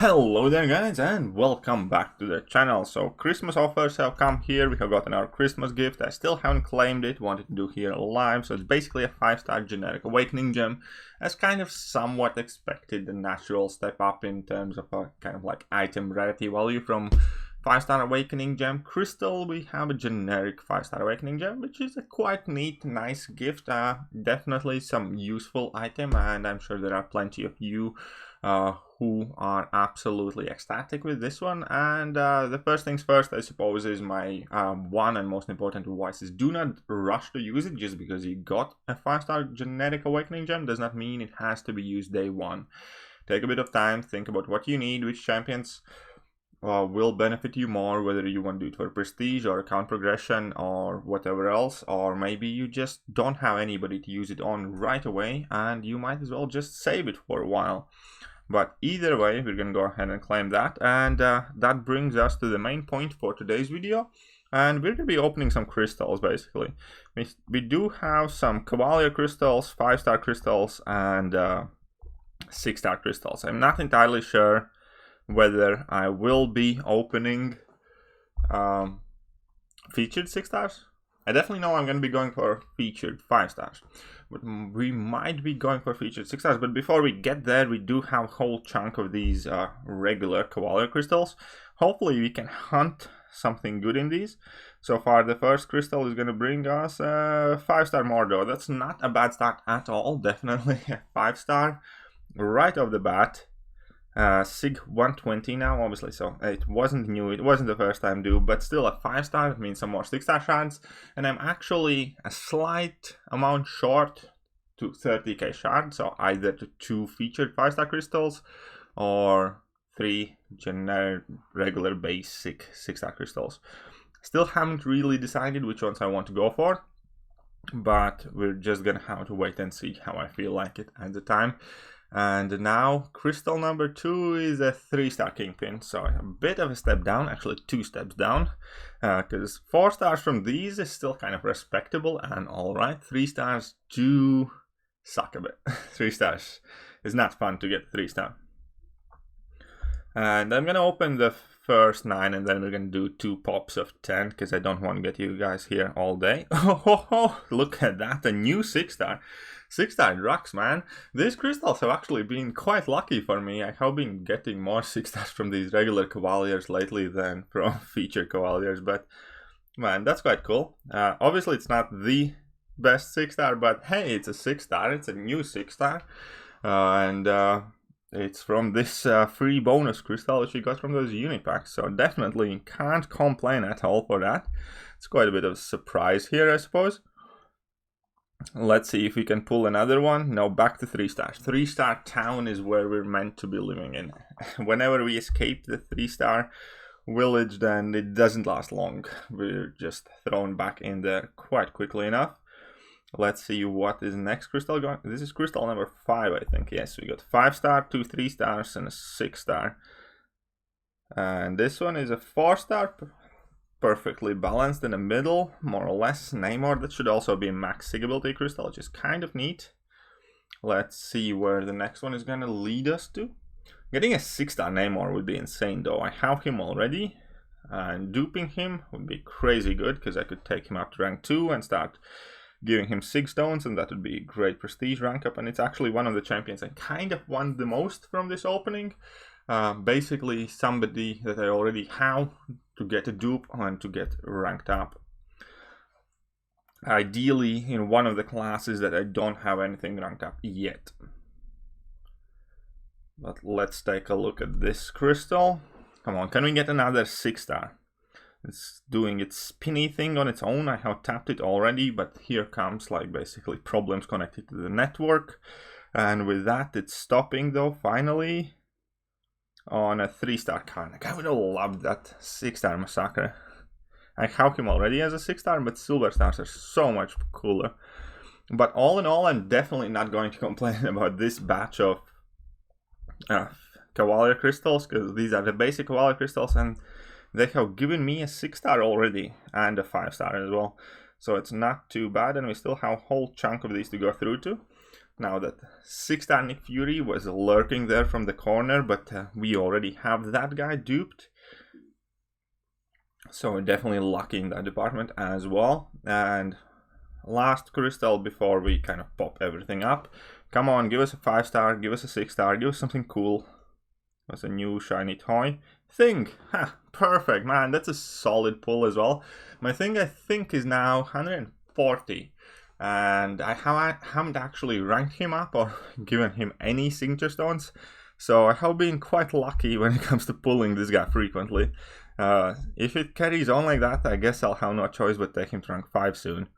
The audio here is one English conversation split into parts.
Hello there guys and welcome back to the channel. So Christmas offers have come here. We have gotten our Christmas gift. I still haven't claimed it, wanted to do here live. So it's basically a 5-star generic awakening gem, as kind of somewhat expected, the natural step up in terms of a kind of like item rarity value from 5-star awakening gem crystal. We have a generic 5-star awakening gem, which is a quite neat, nice gift. Definitely some useful item, and I'm sure there are plenty of you who are absolutely ecstatic with this one. And the first things first, I suppose, is my one and most important advice is do not rush to use it. Just because you got a 5-star generic awakening gem does not mean it has to be used day one. Take a bit of time, think about what you need, which champions will benefit you more, whether you want to do it for prestige or account progression or whatever else, or maybe you just don't have anybody to use it on right away and you might as well just save it for a while. But either way, we're gonna go ahead and claim that, and that brings us to the main point for today's video. And we're gonna be opening some crystals basically. We do have some Cavalier crystals, 5-star crystals, and 6-star crystals. I'm not entirely sure whether I will be opening featured 6-stars. I definitely know I'm going to be going for featured 5-stars, but we might be going for featured 6-stars. But before we get there, we do have a whole chunk of these regular Cavalier crystals. Hopefully we can hunt something good in these. So far the first crystal is going to bring us a 5-star Mordor. That's not a bad start at all. Definitely a 5-star right off the bat. SIG 120 now, obviously, so it wasn't new, it wasn't the first time due, but still a 5-star means some more 6-star shards, and I'm actually a slight amount short to 30k shards, so either to 2 featured 5-star crystals or 3 generic regular basic 6-star crystals. Still haven't really decided which ones I want to go for, but we're just gonna have to wait and see how I feel like it at the time. And now crystal number 2 is a 3-star kingpin, so a bit of a step down, actually 2 steps down, because 4 stars from these is still kind of respectable and alright. 3 stars do suck a bit. 3 stars is not fun to get 3-star. And I'm gonna open the first 9 and then we're gonna do 2 pops of 10 because I don't want to get you guys here all day. Oh, look at that, a new 6-star. 6-star rocks, man. These crystals have actually been quite lucky for me. I have been getting more 6-stars from these regular Cavaliers lately than from featured Cavaliers, but man, that's quite cool. Obviously it's not the best 6-star, but hey, it's a 6-star, it's a new 6-star, and it's from this free bonus crystal which we got from those unipacks, so definitely can't complain at all for that. It's quite a bit of a surprise here, I suppose. Let's see if we can pull another one. No, back to 3 stars. 3-star town is where we're meant to be living in. Whenever we escape the 3-star village, then it doesn't last long. We're just thrown back in there quite quickly enough. Let's see what is next crystal going. This is crystal number 5, I think. Yes, we got 5-star, 2 3-stars, and a 6-star. And this one is a 4-star. Perfectly balanced in the middle, more or less. Namor, that should also be a max SIG ability crystal, which is kind of neat. Let's see where the next one is going to lead us to. Getting a 6-star Namor would be insane though. I have him already, and duping him would be crazy good because I could take him up to rank 2 and start giving him 6 stones, and that would be a great prestige rank up. And it's actually one of the champions I kind of want the most from this opening. Basically somebody that I already have to get a dupe and to get ranked up. Ideally in one of the classes that I don't have anything ranked up yet. But let's take a look at this crystal. Come on, can we get another 6-star? It's doing its spinny thing on its own. I have tapped it already, but here comes like basically problems connected to the network. And with that it's stopping though, finally. On a 3-star Karnak. I would have loved that 6-star Massacre. I have him already as a 6-star, but silver stars are so much cooler. But all in all, I'm definitely not going to complain about this batch of Cavalier crystals, because these are the basic Cavalier crystals, and they have given me a 6-star already, and a 5-star as well. So it's not too bad, and we still have a whole chunk of these to go through to. Now that 6-star Nick Fury was lurking there from the corner, but we already have that guy duped. So we're definitely lucky in that department as well. And last crystal before we kind of pop everything up. Come on, give us a 5-star, give us a 6-star, give us something cool. That's a new shiny toy. Thing! Ha! Perfect, man, that's a solid pull as well. My thing, I think, is now 140. And I haven't actually ranked him up or given him any signature stones. So I have been quite lucky when it comes to pulling this guy frequently. If it carries on like that, I guess I'll have no choice but take him to rank 5 soon.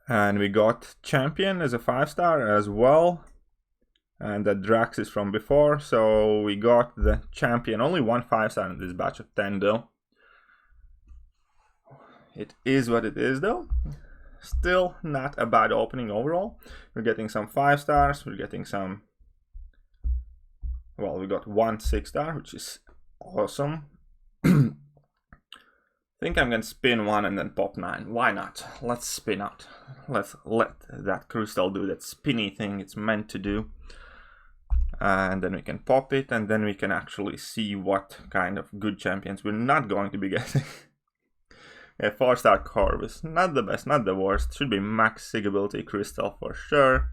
And we got Champion as a 5-star as well. And the Drax is from before, so we got the Champion. Only one 5-star in this batch of 10 though. It is what it is though. Still not a bad opening overall. We're getting some 5-stars, we're getting some... Well, we got one 6-star, which is awesome. I think I'm gonna spin one and then pop 9. Why not? Let's spin out. Let's let that crystal do that spinny thing it's meant to do. And then we can pop it, and then we can actually see what kind of good champions we're not going to be getting. A 4-star Corvus, not the best, not the worst. Should be max sig ability crystal for sure.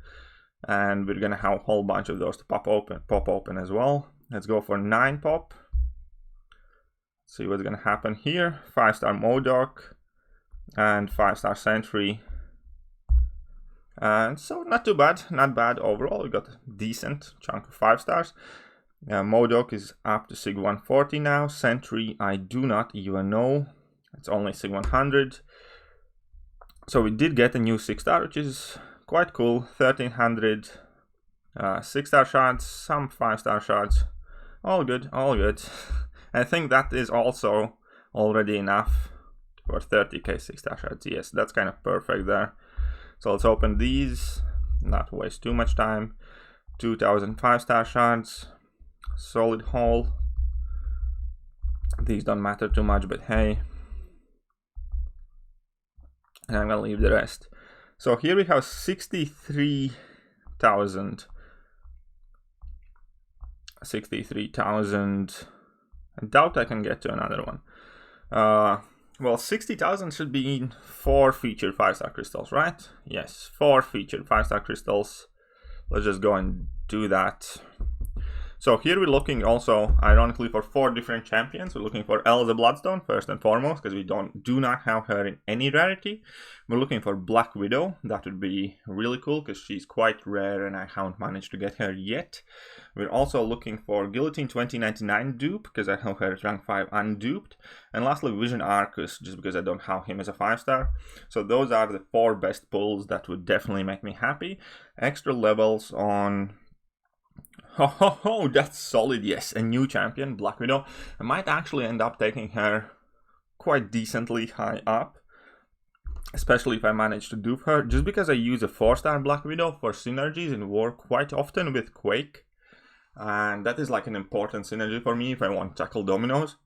And we're gonna have a whole bunch of those to pop open as well. Let's go for 9 pop. See what's gonna happen here. 5-star MCOC and 5-star Sentry. And so not too bad, not bad overall. We got a decent chunk of 5-stars. MCOC is up to sig 140 now. Sentry, I do not even know. It's only sig 100. So we did get a new 6-star, which is quite cool. 1300 6-star shards, some 5-star shards. All good, all good. I think that is also already enough for 30k 6-star shards. Yes, that's kind of perfect there. So let's open these, not waste too much time. 2000 5-star shards, solid haul. These don't matter too much, but hey. And I'm gonna leave the rest. So here we have 63,000. 63,000. I doubt I can get to another one. Well, 60,000 should be in 4 featured 5-star crystals, right? Yes, 4 featured 5-star crystals. Let's just go and do that. So here we're looking also, ironically, for 4 different champions. We're looking for Elza Bloodstone, first and foremost, because we do not have her in any rarity. We're looking for Black Widow. That would be really cool, because she's quite rare, and I haven't managed to get her yet. We're also looking for Guillotine 2099 dupe, because I have her at rank 5 unduped. And lastly, Vision Arcus, just because I don't have him as a 5-star. So those are the 4 best pulls that would definitely make me happy. Extra levels on... Oh, that's solid, yes. A new champion, Black Widow. I might actually end up taking her quite decently high up, especially if I manage to dupe her, just because I use a 4-star Black Widow for synergies in war quite often with Quake. And that is like an important synergy for me if I want to tackle dominoes.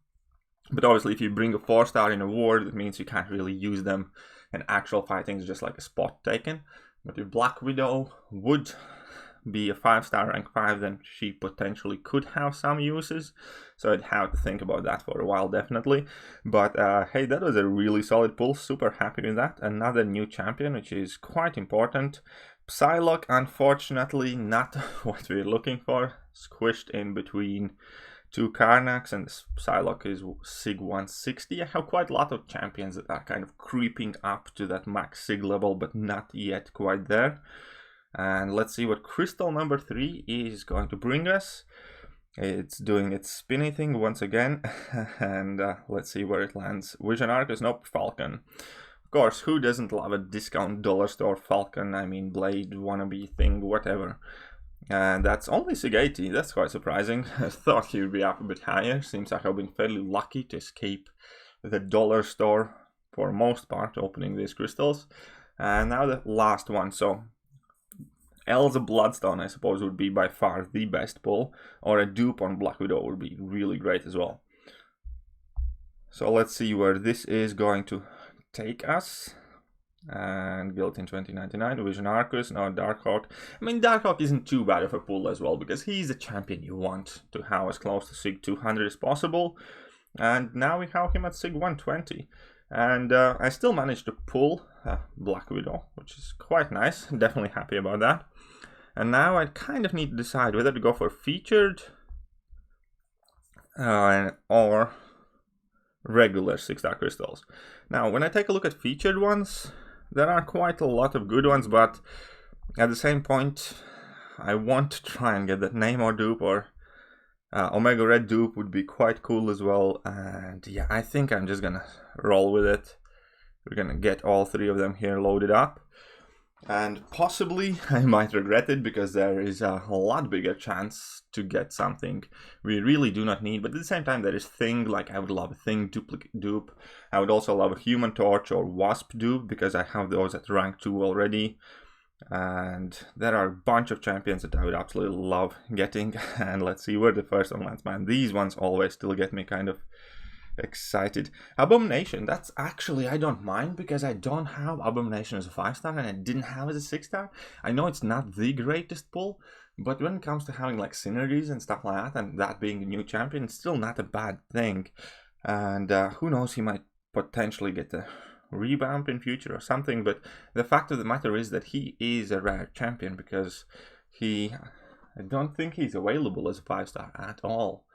But obviously if you bring a 4-star in a war, that means you can't really use them in actual fighting, it's just like a spot taken. But if Black Widow would be a 5-star rank 5, then she potentially could have some uses, so I'd have to think about that for a while, definitely. But hey, that was a really solid pull, super happy with that. Another new champion, which is quite important. Psylocke, unfortunately not what we're looking for, squished in between 2 Karnaks, and Psylocke is sig 160. I have quite a lot of champions that are kind of creeping up to that max sig level, but not yet quite there. And let's see what crystal number 3 is going to bring us. It's doing its spinny thing once again. And let's see where it lands. Vision Arcus, nope, Falcon. Of course, who doesn't love a discount dollar store Falcon? I mean, Blade, wannabe thing, whatever. And that's only sig 80, that's quite surprising. I thought he would be up a bit higher. Seems like I've been fairly lucky to escape the dollar store for most part, opening these crystals. And now the last one, so... Elza Bloodstone, I suppose, would be by far the best pull, or a dupe on Black Widow would be really great as well. So let's see where this is going to take us. And Guillotine 2099, Vision Arcus, no Darkhawk. I mean, Darkhawk isn't too bad of a pull as well, because he's the champion you want to have as close to SIG 200 as possible. And now we have him at SIG 120. And I still managed to pull Black Widow, which is quite nice. Definitely happy about that. And now I kind of need to decide whether to go for featured or regular 6-star crystals. Now, when I take a look at featured ones, there are quite a lot of good ones, but at the same point, I want to try and get that Namor dupe, or Omega Red dupe would be quite cool as well. And yeah, I think I'm just gonna roll with it. We're gonna get all 3 of them here loaded up. And possibly I might regret it, because there is a lot bigger chance to get something we really do not need. But at the same time, there is Thing, like I would love a Thing duplicate dupe. I would also love a Human Torch or Wasp dupe, because I have those at rank 2 already. And there are a bunch of champions that I would absolutely love getting. And let's see where the first one lands, man. These ones always still get me kind of excited. Abomination, that's actually, I don't mind, because I don't have Abomination as a 5-star and I didn't have it as a 6-star. I know it's not the greatest pull, but when it comes to having like synergies and stuff like that, and that being a new champion, it's still not a bad thing. And who knows, he might potentially get a revamp in future or something. But the fact of the matter is that he is a rare champion, because I don't think he's available as a 5-star at all.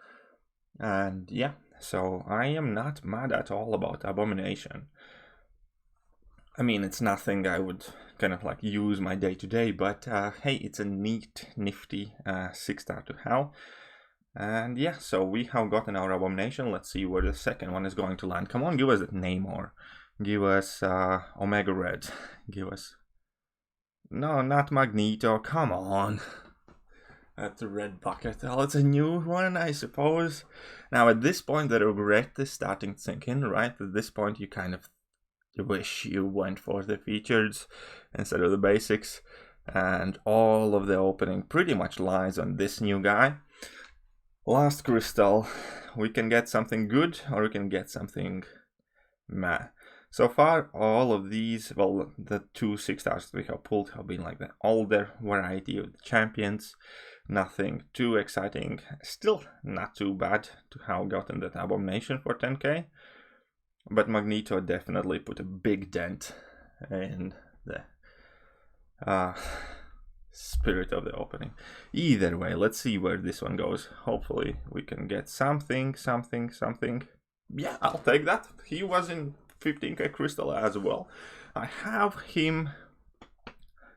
And yeah, so I am not mad at all about Abomination. I mean, it's nothing I would kind of like use my day to day, but hey, it's a neat, nifty 6-star to have. And yeah, so we have gotten our Abomination. Let's see where the second one is going to land. Come on, give us that Namor. Give us Omega Red. Give us... No, not Magneto. Come on. That's a red bucket. Oh, it's a new one, I suppose. Now, at this point, the regret is starting to sink in, right? At this point, you kind of wish you went for the features instead of the basics. And all of the opening pretty much lies on this new guy. Last crystal. We can get something good, or we can get something meh. So far, all of these, well, the 2 6-stars that we have pulled have been like the older variety of the champions. Nothing too exciting. Still not too bad to have gotten that Abomination for 10k. But Magneto definitely put a big dent in the spirit of the opening. Either way, let's see where this one goes. Hopefully we can get something. Yeah, I'll take that. He was in 15k crystal as well. I have him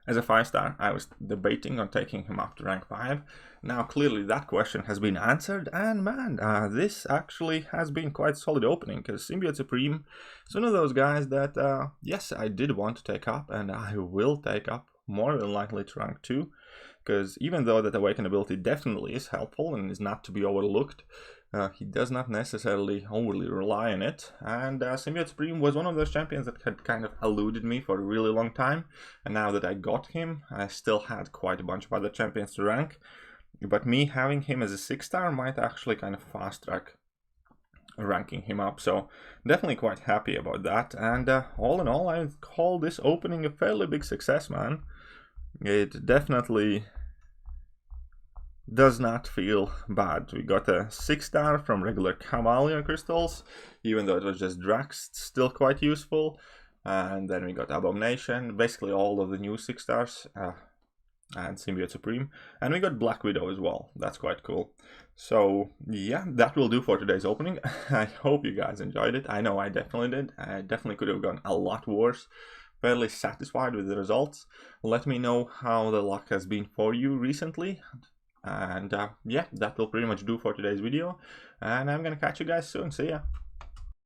as a 5-star. I was debating on taking him up to rank 5. Now clearly that question has been answered, and man, this actually has been quite solid opening, because Symbiote Supreme is one of those guys that yes, I did want to take up, and I will take up more than likely to rank 2, because even though that Awaken ability definitely is helpful and is not to be overlooked, he does not necessarily overly rely on it. And Symbiote Supreme was one of those champions that had kind of eluded me for a really long time. And now that I got him, I still had quite a bunch of other champions to rank. But me having him as a 6-star might actually kind of fast track ranking him up. So definitely quite happy about that. And all in all, I call this opening a fairly big success, man. It definitely does not feel bad. We got a 6-star from regular Cavalier crystals, even though it was just Drax, still quite useful. And then we got Abomination, basically all of the new 6-stars, and Symbiote Supreme. And we got Black Widow as well. That's quite cool. So yeah, that will do for today's opening. I hope you guys enjoyed it. I know I definitely did. I definitely could have gone a lot worse. Fairly satisfied with the results. Let me know how the luck has been for you recently. And yeah, that will pretty much do for today's video. And I'm gonna catch you guys soon. See ya.